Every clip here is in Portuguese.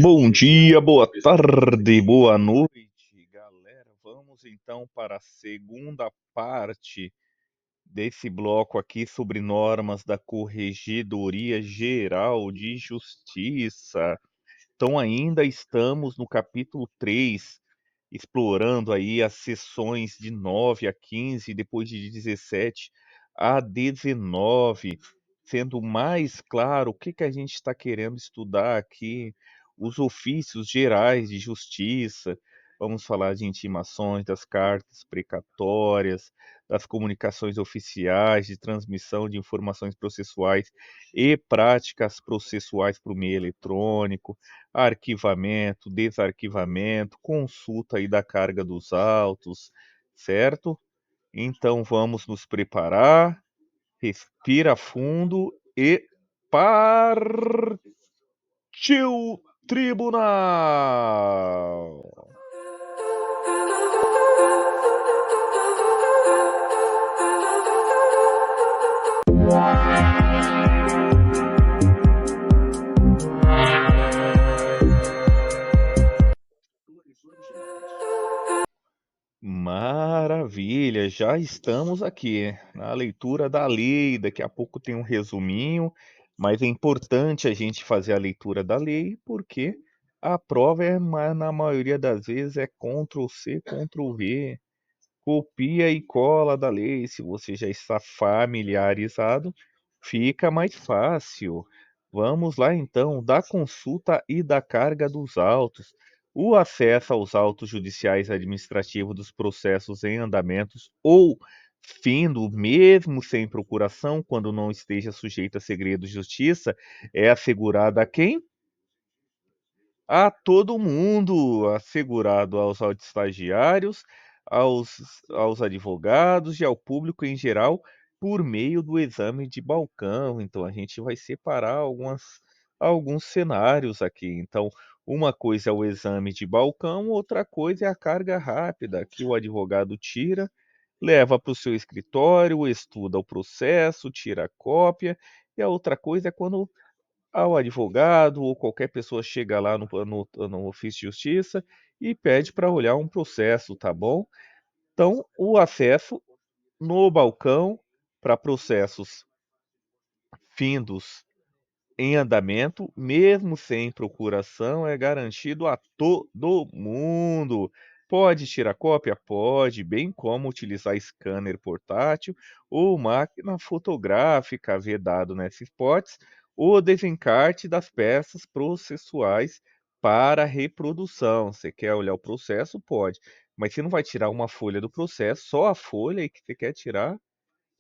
Bom dia, boa tarde, boa noite, galera. Vamos então para a segunda parte desse bloco aqui sobre normas da Corregedoria Geral de Justiça. Então, ainda estamos no capítulo 3, explorando aí as sessões de 9 a 15, depois de 17 a 19, sendo mais claro o que que a gente está querendo estudar aqui, os ofícios gerais de justiça. Vamos falar de intimações, das cartas precatórias, das comunicações oficiais, de transmissão de informações processuais e práticas processuais por meio eletrônico, arquivamento, desarquivamento, consulta aí da carga dos autos, certo? Então vamos nos preparar, respira fundo e partiu tribunal! Maravilha, já estamos aqui na leitura da lei. Daqui a pouco tem um resuminho, mas é importante a gente fazer a leitura da lei porque a prova na maioria das vezes é Ctrl+C, Ctrl+V, copia e cola da lei. Se você já está familiarizado, fica mais fácil. Vamos lá então, da consulta e da carga dos autos. O acesso aos autos judiciais administrativos dos processos em andamentos ou findo, mesmo sem procuração, quando não esteja sujeito a segredo de justiça, é assegurado a quem? A todo mundo, assegurado aos estagiários, aos advogados e ao público em geral, por meio do exame de balcão. Então, a gente vai separar alguns cenários aqui. Então, uma coisa é o exame de balcão, outra coisa é a carga rápida, que o advogado tira, leva para o seu escritório, estuda o processo, tira a cópia, e a outra coisa é quando ao advogado ou qualquer pessoa chega lá no ofício de justiça e pede para olhar um processo, tá bom? Então, o acesso no balcão para processos findos em andamento, mesmo sem procuração, é garantido a todo mundo. Pode tirar cópia? Pode, bem como utilizar scanner portátil ou máquina fotográfica, vedado nessa hipótese, o desencarte das peças processuais para reprodução. Você quer olhar o processo? Pode. Mas você não vai tirar uma folha do processo, só a folha aí que você quer tirar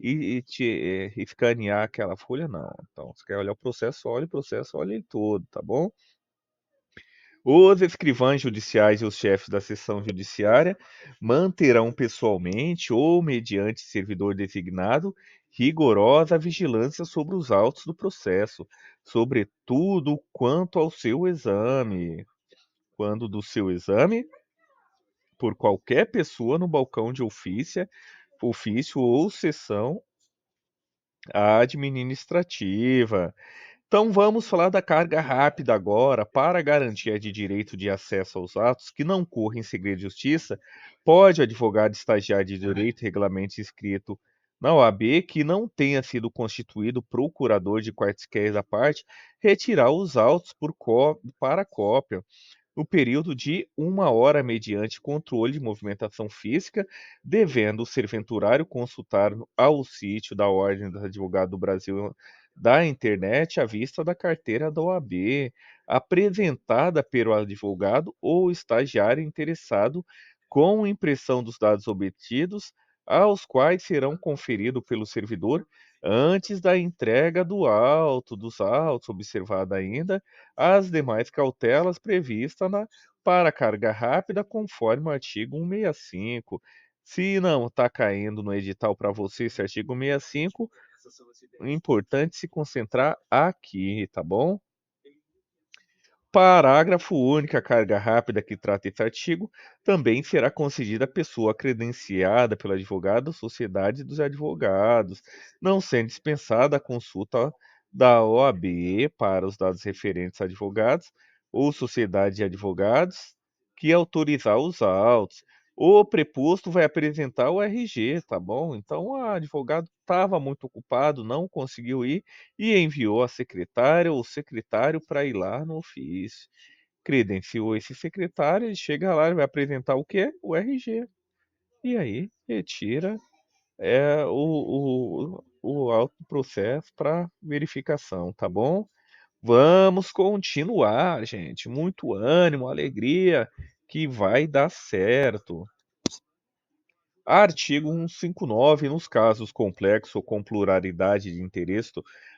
e escanear aquela folha, não. Então, você quer olhar o processo, olha ele todo, tá bom? Os escrivães judiciais e os chefes da seção judiciária manterão pessoalmente ou mediante servidor designado rigorosa vigilância sobre os autos do processo, sobretudo quanto ao seu exame. Quando do seu exame, por qualquer pessoa no balcão de ofício ou sessão administrativa. Então vamos falar da carga rápida agora. Para garantia de direito de acesso aos atos que não correm em segredo de justiça, pode o advogado estagiário de direito regularmente inscrito na OAB que não tenha sido constituído procurador de quaisquer da parte retirar os autos para cópia no período de 1 hora mediante controle de movimentação física, devendo o serventuário consultar ao sítio da Ordem dos Advogados do Brasil da internet à vista da carteira da OAB, apresentada pelo advogado ou estagiário interessado com impressão dos dados obtidos, aos quais serão conferidos pelo servidor antes da entrega dos autos, observada ainda as demais cautelas previstas para carga rápida, conforme o artigo 165. Se não está caindo no edital para você esse artigo 165, é importante se concentrar aqui, tá bom? Parágrafo único. A carga rápida que trata esse artigo também será concedida à pessoa credenciada pelo advogado, Sociedade dos Advogados, não sendo dispensada a consulta da OAB para os dados referentes a advogados ou sociedade de advogados que autorizar os autos. O preposto vai apresentar o RG, tá bom? Então, o advogado estava muito ocupado, não conseguiu ir e enviou a secretária ou o secretário para ir lá no ofício. Credenciou esse secretário, ele chega lá e vai apresentar o quê? O RG. E aí, retira o auto do processo para verificação, tá bom? Vamos continuar, gente. Muito ânimo, alegria, que vai dar certo. Artigo 159. Nos casos complexos ou com pluralidade de interesse,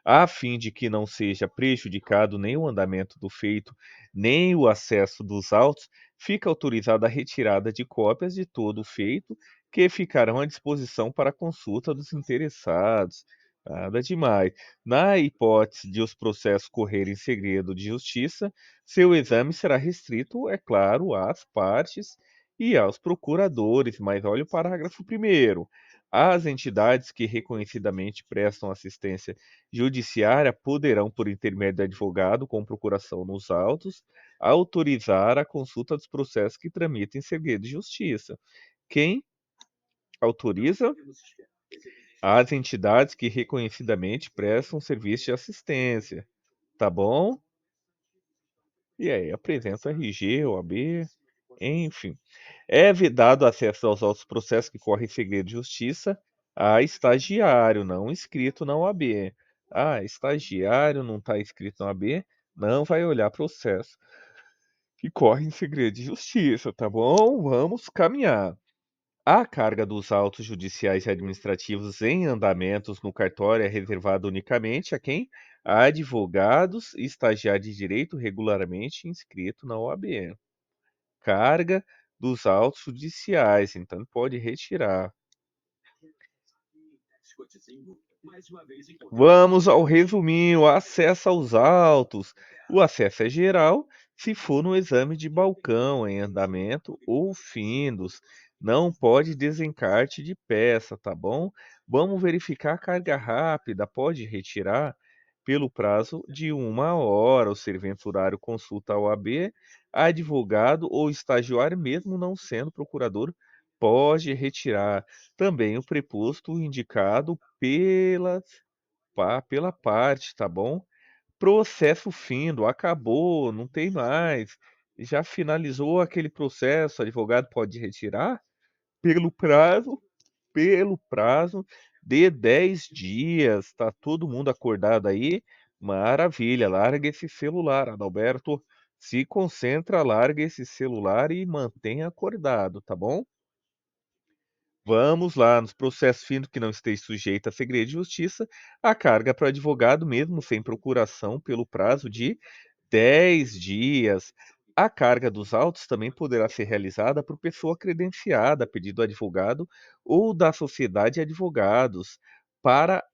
a fim de que não seja prejudicado nem o andamento do feito, nem o acesso dos autos, fica autorizada a retirada de cópias de todo o feito, que ficarão à disposição para consulta dos interessados. Nada demais. Na hipótese de os processos correrem em segredo de justiça, seu exame será restrito, é claro, às partes e aos procuradores, mas olha o parágrafo primeiro. As entidades que reconhecidamente prestam assistência judiciária poderão, por intermédio de advogado com procuração nos autos, autorizar a consulta dos processos que tramitem em segredo de justiça. Quem autoriza? As entidades que reconhecidamente prestam serviço de assistência. Tá bom? E aí, apresenta o RG, OAB, enfim. É vedado acesso aos autos processos que correm em segredo de justiça a estagiário, não inscrito na OAB. Ah, estagiário não está inscrito na OAB, não vai olhar processo que corre em segredo de justiça, tá bom? Vamos caminhar. A carga dos autos judiciais e administrativos em andamentos no cartório é reservada unicamente a quem? A advogados e estagiários de direito regularmente inscrito na OAB. Carga dos autos judiciais, então pode retirar. Vamos ao resuminho. Acesso aos autos. O acesso é geral se for no exame de balcão, em andamento ou findos. Não pode desencarte de peça, tá bom? Vamos verificar a carga rápida. Pode retirar pelo prazo de 1 hora. O servente horário consulta a OAB, advogado ou estagiário, mesmo não sendo procurador, pode retirar. Também o preposto indicado pela parte, tá bom? Processo findo, acabou, não tem mais. Já finalizou aquele processo, o advogado pode retirar pelo prazo, pelo prazo de 10 dias. Tá todo mundo acordado aí? Maravilha, larga esse celular, Adalberto. Se concentra, larga esse celular e mantenha acordado, tá bom? Vamos lá, nos processos finos que não esteja sujeito a segredo de justiça, a carga para o advogado, mesmo sem procuração, pelo prazo de 10 dias. A carga dos autos também poderá ser realizada por pessoa credenciada, a pedido do advogado ou da sociedade de advogados, para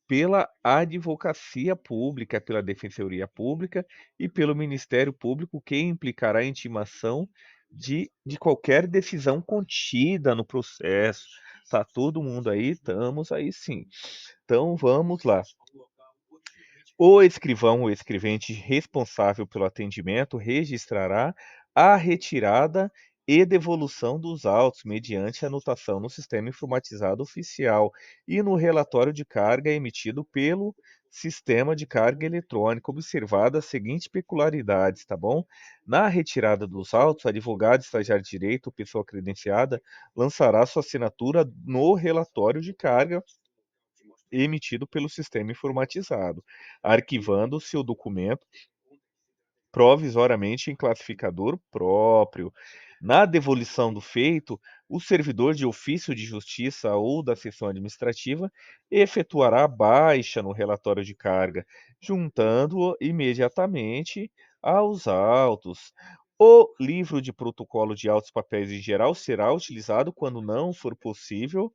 pela advocacia pública, pela defensoria pública e pelo Ministério Público, que implicará a intimação de qualquer decisão contida no processo. Tá todo mundo aí? Estamos aí sim. Então vamos lá. O escrivão ou escrivente responsável pelo atendimento registrará a retirada e devolução dos autos mediante anotação no sistema informatizado oficial e no relatório de carga emitido pelo sistema de carga eletrônica, observadas as seguintes peculiaridades, tá bom? Na retirada dos autos, advogado, estagiário de direito ou pessoa credenciada lançará sua assinatura no relatório de carga emitido pelo sistema informatizado, arquivando-se o documento provisoriamente em classificador próprio. Na devolução do feito, o servidor de ofício de justiça ou da seção administrativa efetuará a baixa no relatório de carga, juntando-o imediatamente aos autos. O livro de protocolo de autos papéis em geral será utilizado quando não for possível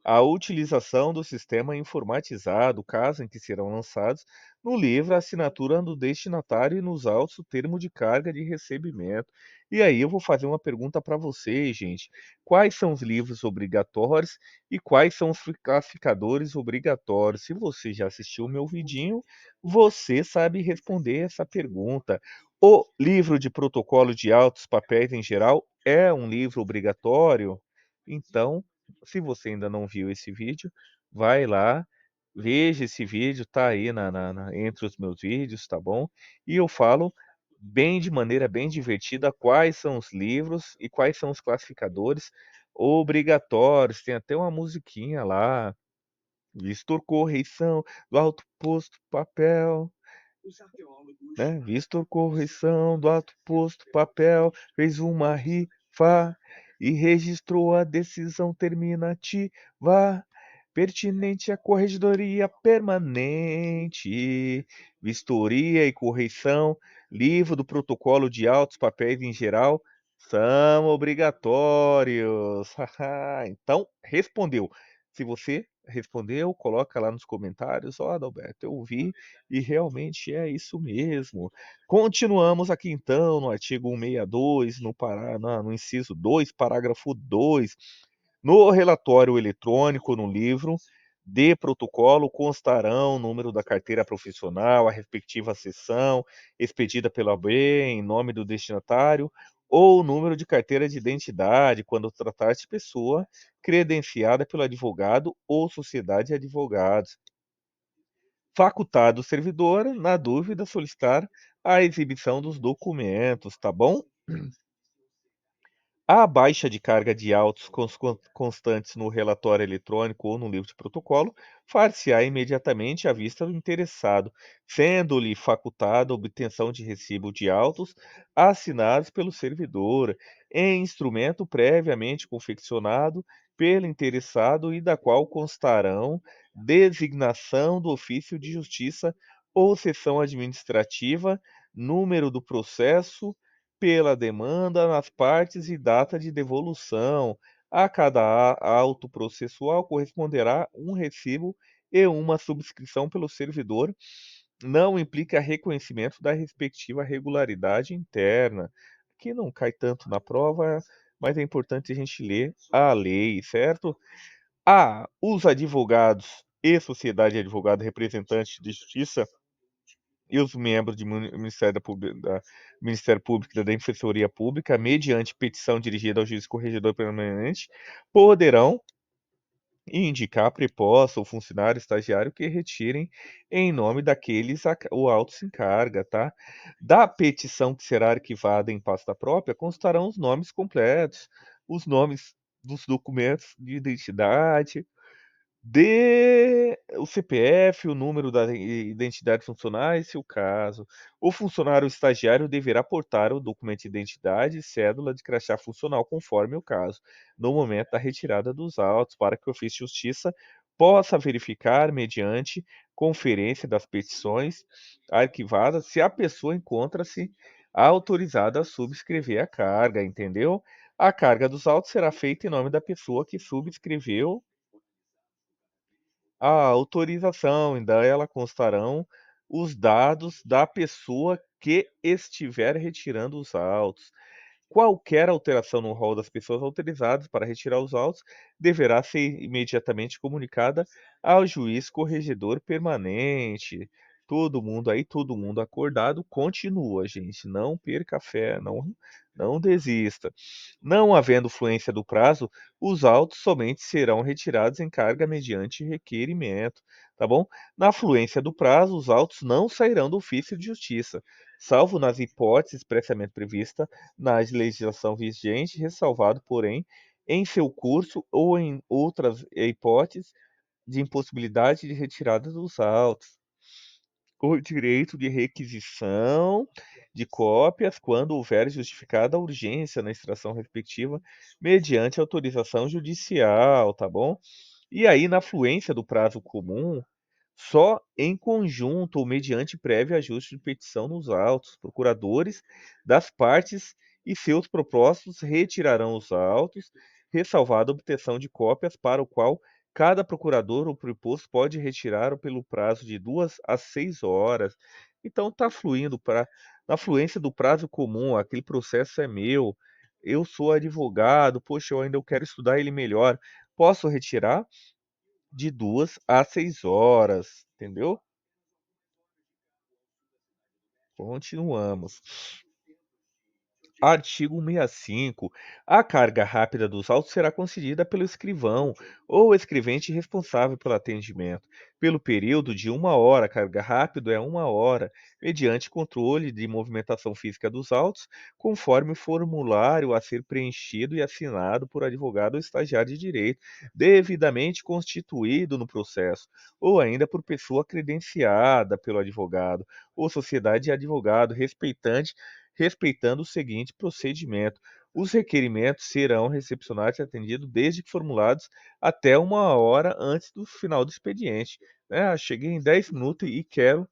a utilização do sistema informatizado, caso em que serão lançados, no livro a assinatura do destinatário e nos autos o termo de carga de recebimento. E aí eu vou fazer uma pergunta para vocês, gente. Quais são os livros obrigatórios e quais são os classificadores obrigatórios? Se você já assistiu o meu vidinho, você sabe responder essa pergunta. O livro de protocolo de autos papéis em geral é um livro obrigatório? Então, se você ainda não viu esse vídeo, vai lá, veja esse vídeo, tá aí entre os meus vídeos, tá bom? E eu falo bem de maneira bem divertida quais são os livros e quais são os classificadores obrigatórios. Tem até uma musiquinha lá, Vistor Correição do Alto Posto Papel, né? Visto correção do ato posto papel, fez uma rifa e registrou a decisão terminativa pertinente à corregedoria permanente, vistoria e correição, livro do protocolo de autos papéis em geral são obrigatórios. Então, respondeu. Se você respondeu, coloca lá nos comentários, ó, Adalberto, eu vi e realmente é isso mesmo. Continuamos aqui então no artigo 162, no inciso 2, parágrafo 2. No relatório eletrônico, no livro de protocolo, constarão o número da carteira profissional, a respectiva seção, expedida pela OAB em nome do destinatário, ou o número de carteira de identidade, quando tratar-se de pessoa credenciada pelo advogado ou sociedade de advogados. Facultado o servidor, na dúvida, solicitar a exibição dos documentos, tá bom? A baixa de carga de autos constantes no relatório eletrônico ou no livro de protocolo far-se-á imediatamente à vista do interessado, sendo-lhe facultada a obtenção de recibo de autos assinados pelo servidor, em instrumento previamente confeccionado pelo interessado e da qual constarão designação do ofício de justiça ou seção administrativa, número do processo pela demanda nas partes e data de devolução. A cada auto processual corresponderá um recibo e uma subscrição pelo servidor. Não implica reconhecimento da respectiva regularidade interna, que não cai tanto na prova, mas é importante a gente ler a lei, certo? Os advogados e sociedade de advogado representantes de justiça e os membros do Ministério Público e da Defensoria Pública, mediante petição dirigida ao juiz corregedor permanente, poderão indicar preposto ou funcionário estagiário que retirem em nome daqueles o auto se encarga, tá? Da petição que será arquivada em pasta própria constarão os nomes completos, os nomes dos documentos de identidade, dê o CPF, o número da identidade funcional, se o caso. O funcionário estagiário deverá portar o documento de identidade e cédula de crachá funcional, conforme o caso, no momento da retirada dos autos, para que o ofício de justiça possa verificar, mediante conferência das petições arquivadas, se a pessoa encontra-se autorizada a subscrever a carga, entendeu? A carga dos autos será feita em nome da pessoa que subscreveu a autorização, e dela constarão os dados da pessoa que estiver retirando os autos. Qualquer alteração no rol das pessoas autorizadas para retirar os autos deverá ser imediatamente comunicada ao juiz corregedor permanente. Todo mundo aí, todo mundo acordado, continua, gente. Não perca a fé, não desista. Não havendo fluência do prazo, os autos somente serão retirados em carga mediante requerimento, tá bom? Na fluência do prazo, os autos não sairão do ofício de justiça, salvo nas hipóteses expressamente previstas na legislação vigente, ressalvado, porém, em seu curso ou em outras hipóteses de impossibilidade de retirada dos autos. O direito de requisição de cópias quando houver justificada a urgência na extração respectiva, mediante autorização judicial, tá bom? E aí, na fluência do prazo comum, só em conjunto ou mediante prévio ajuste de petição nos autos, procuradores das partes e seus propósitos retirarão os autos, ressalvada a obtenção de cópias para o qual Cada procurador ou preposto pode retirar pelo prazo de 2 a 6 horas. Então está fluindo para na fluência do prazo comum, aquele processo é meu, eu sou advogado, poxa, eu ainda quero estudar ele melhor. Posso retirar de 2 a 6 horas, entendeu? Continuamos. Artigo 65. A carga rápida dos autos será concedida pelo escrivão ou escrevente responsável pelo atendimento, pelo período de 1 hora. Carga rápida é 1 hora, mediante controle de movimentação física dos autos, conforme o formulário a ser preenchido e assinado por advogado ou estagiário de direito, devidamente constituído no processo, ou ainda por pessoa credenciada pelo advogado, ou sociedade de advogado, respeitando o seguinte procedimento: os requerimentos serão recepcionados e atendidos desde que formulados até 1 hora antes do final do expediente. Cheguei em 10 minutos e quero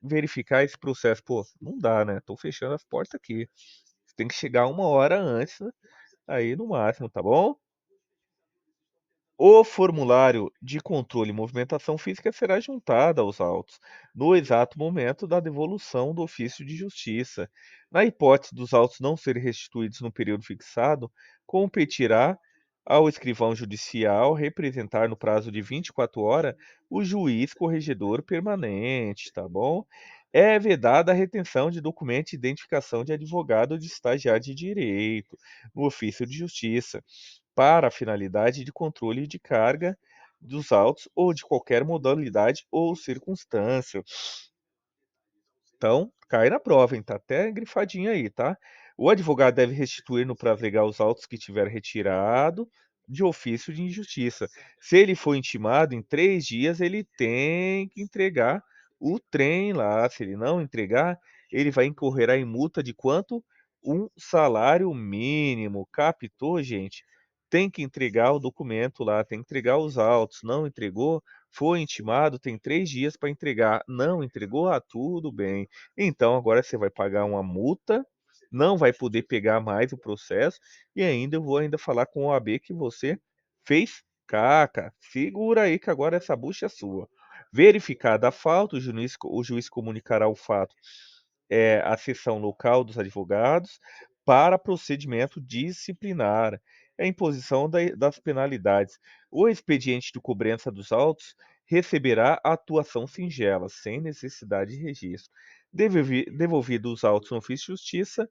verificar esse processo. Pô, não dá, né? Estou fechando as portas aqui. Você tem que chegar 1 hora antes, né? Aí no máximo, tá bom? O formulário de controle e movimentação física será juntado aos autos, no exato momento da devolução do ofício de justiça. Na hipótese dos autos não serem restituídos no período fixado, competirá ao escrivão judicial representar no prazo de 24 horas o juiz corregedor permanente, tá bom? É vedada a retenção de documento de identificação de advogado ou de estagiário de direito no ofício de justiça para a finalidade de controle de carga dos autos ou de qualquer modalidade ou circunstância. Então, cai na prova, hein? Tá até grifadinho aí, tá? O advogado deve restituir no prazo legal os autos que tiver retirado de ofício de injustiça. Se ele for intimado, em 3 dias ele tem que entregar o trem lá. Se ele não entregar, ele vai incorrer em multa de quanto? Um salário mínimo. Captou, gente? Tem que entregar o documento lá, tem que entregar os autos. Não entregou, foi intimado, tem 3 dias para entregar. Não entregou? Ah, tudo bem. Então agora você vai pagar uma multa, não vai poder pegar mais o processo e ainda eu vou ainda falar com o OAB que você fez caca. Segura aí que agora essa bucha é sua. Verificada a falta, o juiz comunicará o fato à seção local dos advogados para procedimento disciplinar. A imposição das penalidades. O expediente de cobrança dos autos receberá atuação singela, sem necessidade de registro. Devolvidos os autos no ofício de justiça,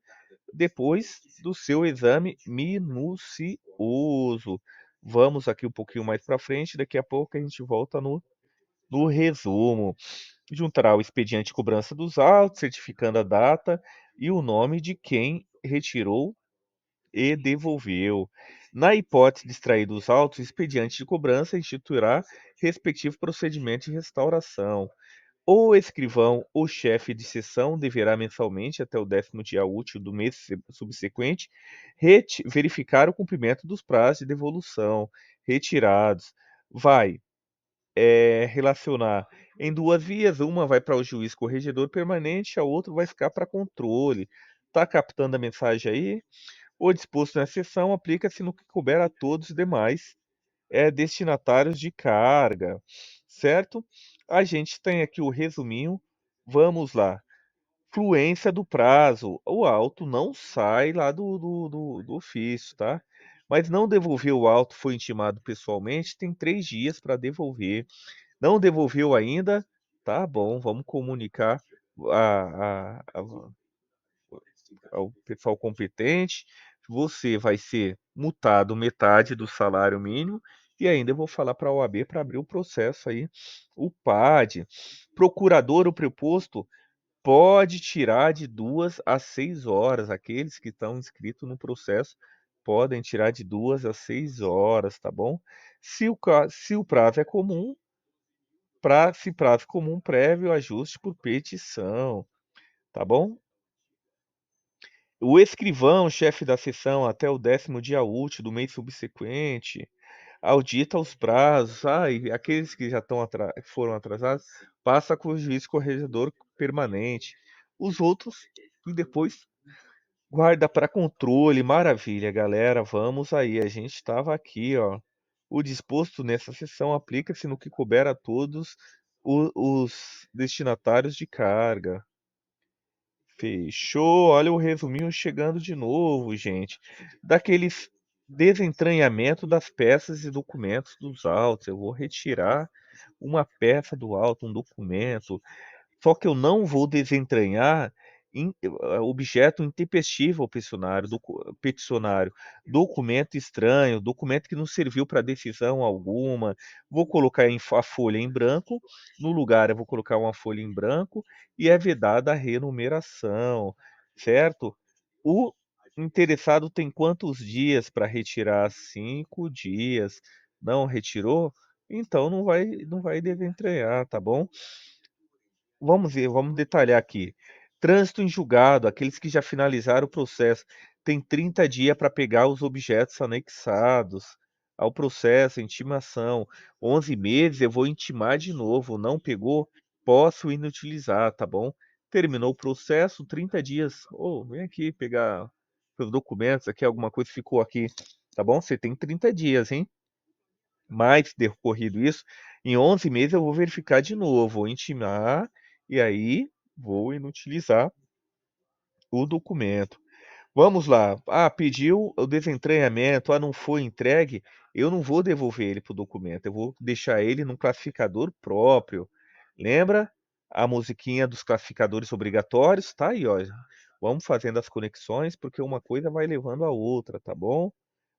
depois do seu exame minucioso. Vamos aqui um pouquinho mais para frente, daqui a pouco a gente volta no resumo. Juntará o expediente de cobrança dos autos, certificando a data e o nome de quem retirou e devolveu. Na hipótese de extrair dos autos, o expediente de cobrança instituirá respectivo procedimento de restauração. O escrivão ou chefe de seção deverá mensalmente, até o 10º dia útil do mês subsequente, verificar o cumprimento dos prazos de devolução retirados. Vai relacionar em duas vias, uma vai para o juiz corregedor permanente, a outra vai ficar para controle. Tá captando a mensagem aí? O disposto na seção aplica-se no que couber a todos os demais destinatários de carga, certo? A gente tem aqui o resuminho. Vamos lá. Fluência do prazo. O auto não sai lá do ofício, tá? Mas não devolveu o auto, foi intimado pessoalmente, tem 3 dias para devolver. Não devolveu ainda? Tá bom, vamos comunicar ao pessoal competente. Você vai ser multado metade do salário mínimo e ainda eu vou falar para a OAB para abrir o processo aí. O PAD, procurador ou preposto, pode tirar de 2 a 6 horas. Aqueles que estão inscritos no processo podem tirar de 2 a 6 horas, tá bom? Se o prazo é comum, se prazo comum prévio ajuste por petição, tá bom? O escrivão, chefe da seção, até o 10º dia útil do mês subsequente, audita os prazos. E aqueles que já foram atrasados, passa com o juiz corregedor permanente. Os outros, e depois guarda para controle. Maravilha, galera. Vamos aí. A gente estava aqui, ó, O disposto nessa seção aplica-se no que couber a todos os destinatários de carga. Fechou. Olha o resuminho chegando de novo, gente. Daqueles desentranhamento das peças e documentos dos autos. Eu vou retirar uma peça do auto, um documento. Só que eu não vou desentranhar objeto intempestivo ao peticionário, documento estranho, documento que não serviu para decisão alguma. Vou colocar a folha em branco, no lugar eu vou colocar uma folha em branco e é vedada a renumeração, certo? O interessado tem quantos dias para retirar? 5 dias. Não retirou? Então não vai desentranhar, tá bom? Vamos ver, vamos detalhar aqui. Trânsito em julgado, aqueles que já finalizaram o processo, tem 30 dias para pegar os objetos anexados ao processo, intimação. 11 meses eu vou intimar de novo, não pegou, posso inutilizar, tá bom? Terminou o processo, 30 dias. Ô, vem aqui pegar seus documentos, aqui alguma coisa ficou aqui, tá bom? Você tem 30 dias, hein? Mais decorrido isso, em 11 meses eu vou verificar de novo, vou intimar e aí vou inutilizar o documento. Vamos lá. Ah, pediu o desentranhamento, ah, não foi entregue, eu não vou devolver ele para o documento, eu vou deixar ele num classificador próprio. Lembra a musiquinha dos classificadores obrigatórios? Tá aí, ó. Vamos fazendo as conexões, porque uma coisa vai levando a outra, tá bom?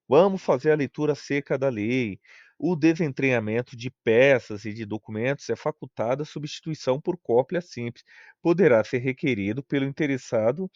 Vamos fazer a leitura seca da lei. O desentranhamento de peças e de documentos é facultada substituição por cópia simples. Poderá ser requerido pelo interessado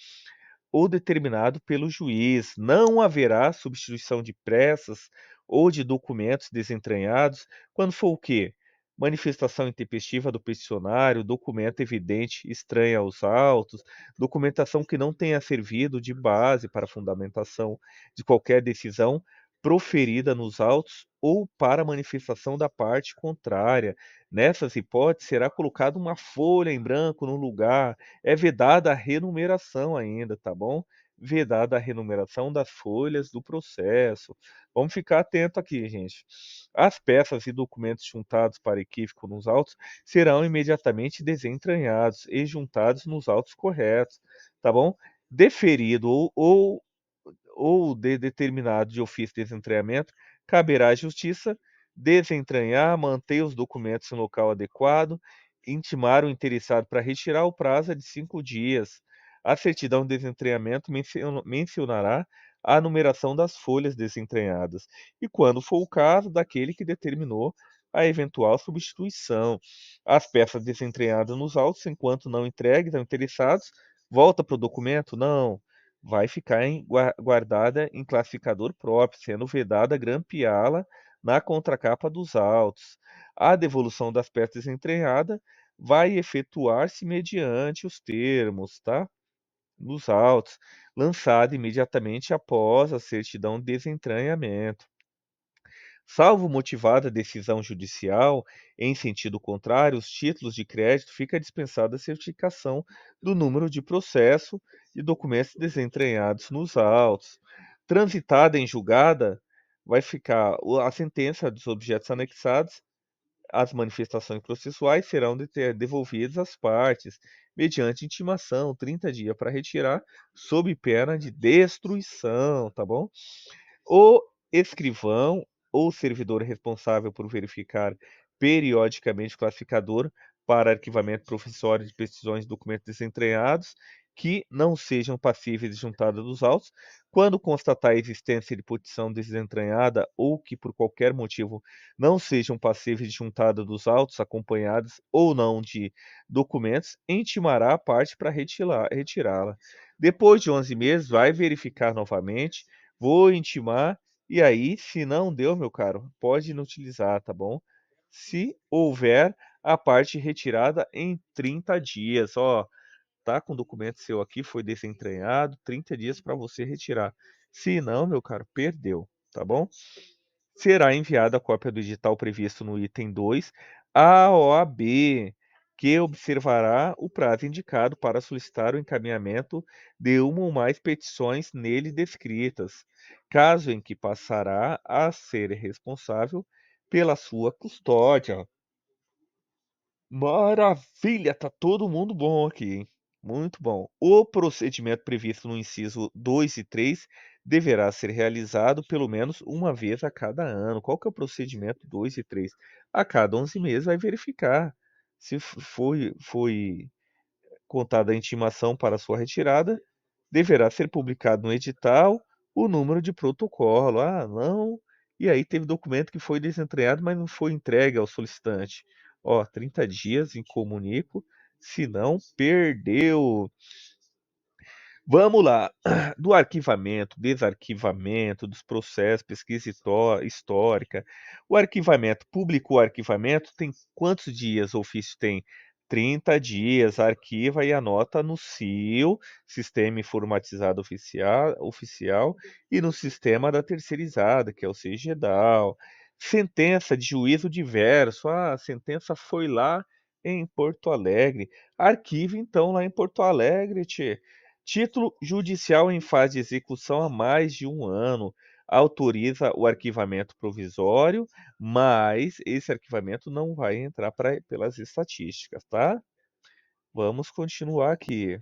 ou determinado pelo juiz. Não haverá substituição de peças ou de documentos desentranhados quando for o quê? Manifestação intempestiva do peticionário, documento evidente estranho aos autos, documentação que não tenha servido de base para fundamentação de qualquer decisão proferida nos autos ou para manifestação da parte contrária. Nessas hipóteses, será colocada uma folha em branco no lugar, é vedada a renumeração ainda, tá bom? Vedada a renumeração das folhas do processo. Vamos ficar atento aqui, gente. As peças e documentos juntados para equívoco nos autos serão imediatamente desentranhados e juntados nos autos corretos, tá bom? Deferido ou de determinado de ofício de desentranhamento, caberá à Justiça desentranhar, manter os documentos no local adequado, intimar o interessado para retirar o prazo é de 5 dias. A certidão de desentranhamento mencionará a numeração das folhas desentranhadas e, quando for o caso, daquele que determinou a eventual substituição. As peças desentranhadas nos autos, enquanto não entregues aos interessados, volta para o documento? Não, vai ficar guardada em classificador próprio, sendo vedada grampeá-la na contracapa dos autos. A devolução das peças entranhadas vai efetuar-se mediante os termos, tá? Nos autos, lançada imediatamente após a certidão de desentranhamento. Salvo motivada decisão judicial em sentido contrário, os títulos de crédito fica dispensada a certificação do número de processo e documentos desentranhados nos autos. Transitada em julgada, vai ficar a sentença dos objetos anexados às manifestações processuais serão devolvidas às partes, mediante intimação, 30 dias para retirar, sob pena de destruição, tá bom? O escrivão ou servidor responsável por verificar periodicamente o classificador para arquivamento professório de precisões de documentos desentranhados que não sejam passíveis de juntada dos autos, quando constatar a existência de petição desentranhada ou que por qualquer motivo não sejam passíveis de juntada dos autos acompanhados ou não de documentos, intimará a parte para retirá-la. Depois de 11 meses, vai verificar novamente, vou intimar e aí, se não deu, meu caro, pode inutilizar, tá bom? Se houver a parte retirada em 30 dias, ó, tá com o documento seu aqui, foi desentranhado, 30 dias para você retirar. Se não, meu caro, perdeu, tá bom? Será enviada a cópia do edital previsto no item 2 à OAB, que observará o prazo indicado para solicitar o encaminhamento de uma ou mais petições nele descritas. caso em que passará a ser responsável pela sua custódia. Maravilha, tá todo mundo bom aqui, hein? Muito bom. O procedimento previsto no inciso 2 e 3 deverá ser realizado pelo menos uma vez a cada ano. Qual que é o procedimento 2 e 3? A cada 11 meses vai verificar se foi contada a intimação para sua retirada, deverá ser publicado no edital o número de protocolo. Ah, não. E aí teve documento que foi desentranhado, mas não foi entregue ao solicitante. Ó, 30 dias em comunico, se não, perdeu. Vamos lá. Do arquivamento, desarquivamento, dos processos, pesquisa histórica. O arquivamento, publicou o arquivamento, tem quantos dias o ofício tem? 30 dias, arquiva e anota no SIL, Sistema Informatizado Oficial, e no sistema da terceirizada, que é o CGDAL. Sentença de juízo diverso. Ah, a sentença foi lá em Porto Alegre. Arquiva então lá em Porto Alegre, tchê. Título judicial em fase de execução há mais de um ano. Autoriza o arquivamento provisório, mas esse arquivamento não vai entrar pelas estatísticas, tá? Vamos continuar aqui.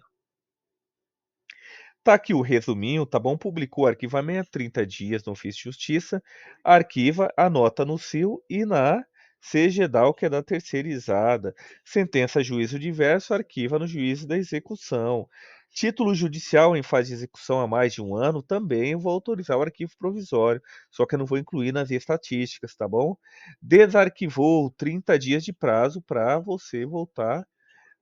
Tá aqui o resuminho, tá bom? Publicou o arquivamento, 30 dias no ofício de justiça, arquiva, anota no SIL e na CGDAL, que é da terceirizada. Sentença juízo diverso, arquiva no juízo da execução. Título judicial em fase de execução há mais de um ano, também eu vou autorizar o arquivo provisório, só que eu não vou incluir nas estatísticas, tá bom? Desarquivou 30 dias de prazo para você voltar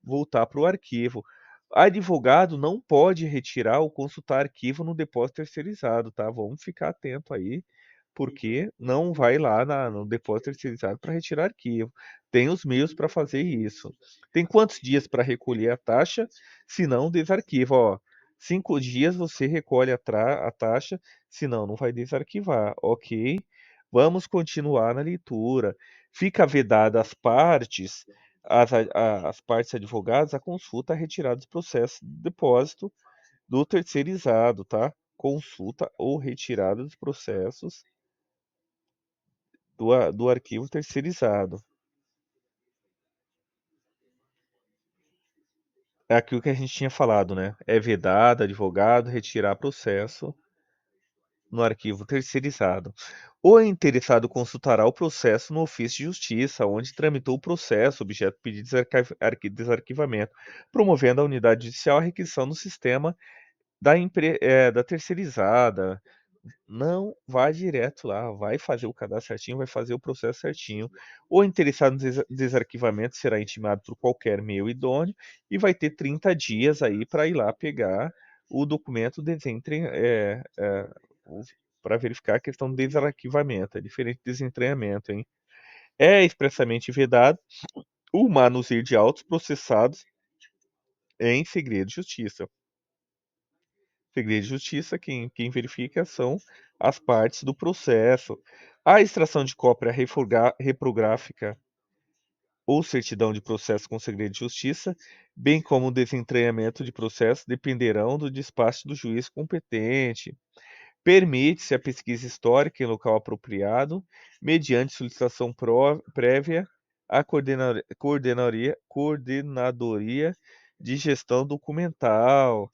para o arquivo. Advogado não pode retirar ou consultar arquivo no depósito terceirizado, tá? Vamos ficar atento aí, porque não vai lá no depósito terceirizado para retirar arquivo. Tem os meios para fazer isso. Tem quantos dias para recolher a taxa? Se não, desarquiva. Ó, 5 dias você recolhe a taxa, senão não vai desarquivar, ok? Vamos continuar na leitura. Fica vedada às partes as partes advogadas a consulta a retirada dos processos de depósito do terceirizado, tá? Consulta ou retirada dos processos do arquivo terceirizado. É aquilo que a gente tinha falado, né? É vedado, advogado, retirar processo no arquivo terceirizado. O interessado consultará o processo no ofício de justiça, onde tramitou o processo, objeto do pedido de desarquivamento, promovendo a unidade judicial a requisição no sistema da terceirizada. Não vai direto lá, vai fazer o cadastro certinho, vai fazer o processo certinho. O interessado no desarquivamento será intimado por qualquer meio idôneo e vai ter 30 dias aí para ir lá pegar o documento para verificar a questão do desarquivamento. É diferente de desentranhamento, hein? É expressamente vedado o manuseio de autos processados em segredo de justiça. Segredo de justiça, quem verifica são as partes do processo. A extração de cópia reprográfica ou certidão de processo com segredo de justiça, bem como o desentranhamento de processo, dependerão do despacho do juiz competente. Permite-se a pesquisa histórica em local apropriado, mediante solicitação prévia à coordenadoria de gestão documental.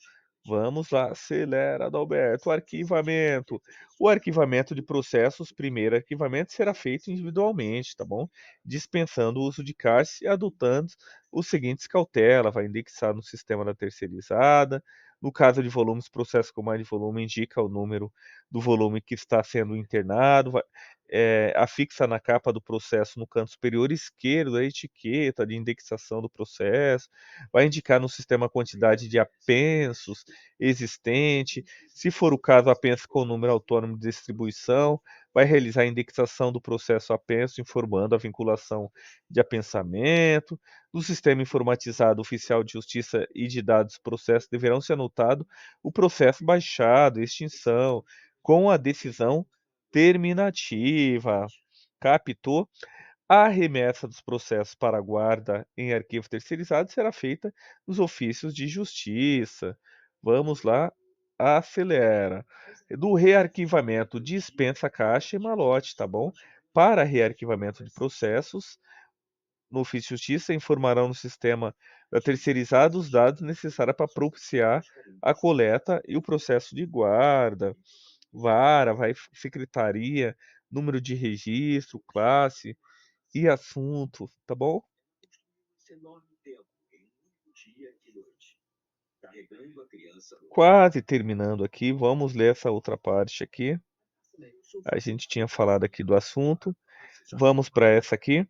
Vamos lá, acelera, Adalberto. Arquivamento. O arquivamento de processos, primeiro arquivamento, será feito individualmente, tá bom? Dispensando o uso de cárcere e adotando os seguintes cautelas. Vai indexar no sistema da terceirizada. No caso de volumes, processo com mais de volume indica o número do volume que está sendo internado. Afixa na capa do processo no canto superior esquerdo a etiqueta de indexação do processo. Vai indicar no sistema a quantidade de apensos existente. Se for o caso, apenso com o número autônomo de distribuição. Vai realizar a indexação do processo apenso, informando a vinculação de apensamento. No sistema informatizado oficial de justiça e de dados processo deverão ser anotado o processo baixado, extinção, com a decisão terminativa. Captou? A remessa dos processos para a guarda em arquivo terceirizado será feita nos ofícios de justiça. Vamos lá. acelera. Do rearquivamento, dispensa caixa e malote, tá bom? Para rearquivamento de processos, no ofício de justiça informarão no sistema terceirizado os dados necessários para propiciar a coleta e o processo de guarda, vara, vai secretaria, número de registro, classe e assunto, tá bom? Quase terminando aqui, vamos ler essa outra parte aqui. A gente tinha falado aqui do assunto. Vamos para essa aqui.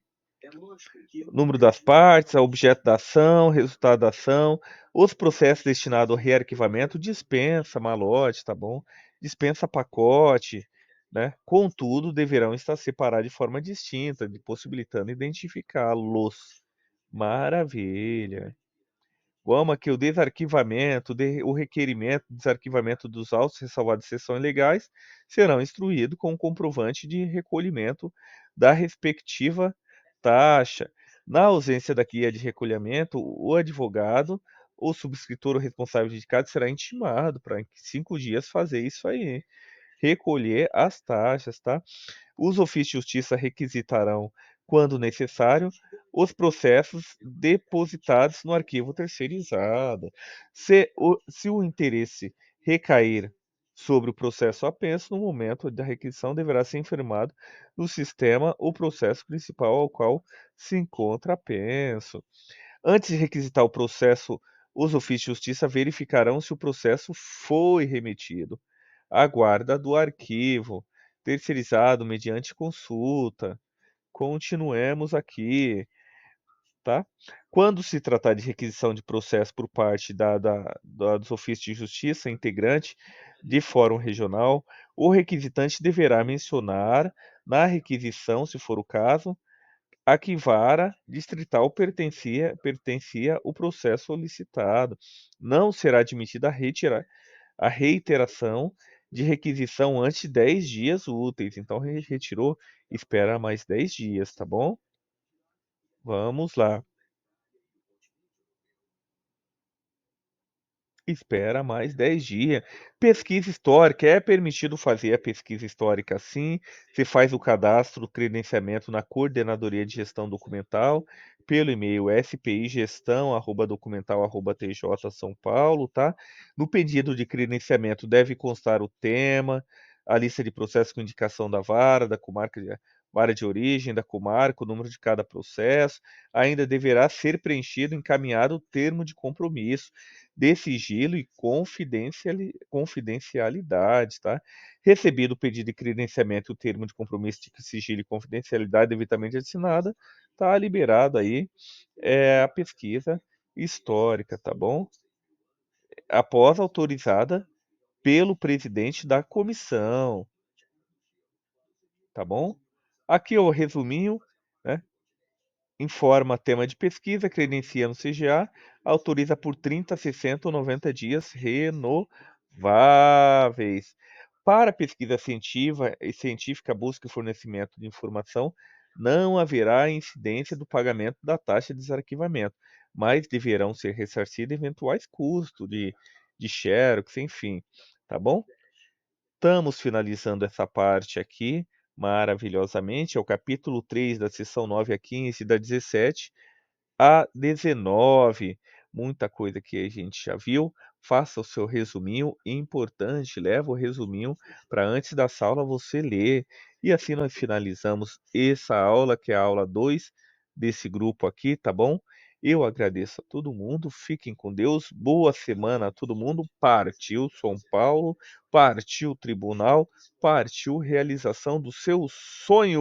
Número das partes, objeto da ação, resultado da ação, os processos destinados ao rearquivamento, dispensa malote, tá bom? Dispensa pacote, né? Contudo, deverão estar separados de forma distinta, possibilitando identificá-los. Maravilha. Vamos aqui, o desarquivamento, o requerimento, desarquivamento dos autos ressalvados de sessões legais serão instruídos com o comprovante de recolhimento da respectiva taxa. Na ausência da guia de recolhimento, o advogado ou subscritor ou responsável indicado será intimado para em 5 dias fazer isso aí, recolher as taxas, tá? Os ofícios de justiça requisitarão, quando necessário, os processos depositados no arquivo terceirizado. Se o interesse recair sobre o processo apenso, no momento da requisição deverá ser informado no sistema o processo principal ao qual se encontra apenso. Antes de requisitar o processo, os ofícios de justiça verificarão se o processo foi remetido à guarda do arquivo terceirizado mediante consulta. Continuemos aqui, tá? Quando se tratar de requisição de processo por parte dos ofícios de justiça integrante de fórum regional, o requisitante deverá mencionar na requisição, se for o caso, a que vara distrital pertencia o processo solicitado. Não será admitida a reiteração de requisição antes de 10 dias úteis. Então, retirou, espera mais 10 dias, tá bom? Vamos lá. Espera mais 10 dias. Pesquisa histórica. É permitido fazer a pesquisa histórica sim. Você faz o cadastro, o credenciamento na Coordenadoria de Gestão Documental pelo e-mail spigestão@documental@tj São Paulo, tá? No pedido de credenciamento deve constar o tema, a lista de processos com indicação da vara, da comarca vara de origem, da comarca, o número de cada processo. Ainda deverá ser preenchido e encaminhado o termo de compromisso de sigilo e confidencialidade, tá? Recebido o pedido de credenciamento e o termo de compromisso de sigilo e confidencialidade devidamente assinada, tá liberado aí a pesquisa histórica, tá bom? Após autorizada pelo presidente da comissão, tá bom? Aqui o resuminho, né? Informa tema de pesquisa, credencia no CGA, autoriza por 30, 60 ou 90 dias renováveis. Para pesquisa científica, busca e fornecimento de informação, não haverá incidência do pagamento da taxa de desarquivamento, mas deverão ser ressarcidos eventuais custos de xerox, enfim, tá bom? Estamos finalizando essa parte aqui maravilhosamente. É o capítulo 3 da seção 9 a 15 da 17 a 19. Muita coisa que a gente já viu. Faça o seu resuminho. Importante, leva o resuminho para antes da aula você ler. E assim nós finalizamos essa aula, que é a aula 2 desse grupo aqui, tá bom? Eu agradeço a todo mundo. Fiquem com Deus. Boa semana a todo mundo. Partiu São Paulo. Partiu tribunal. Partiu realização do seu sonho.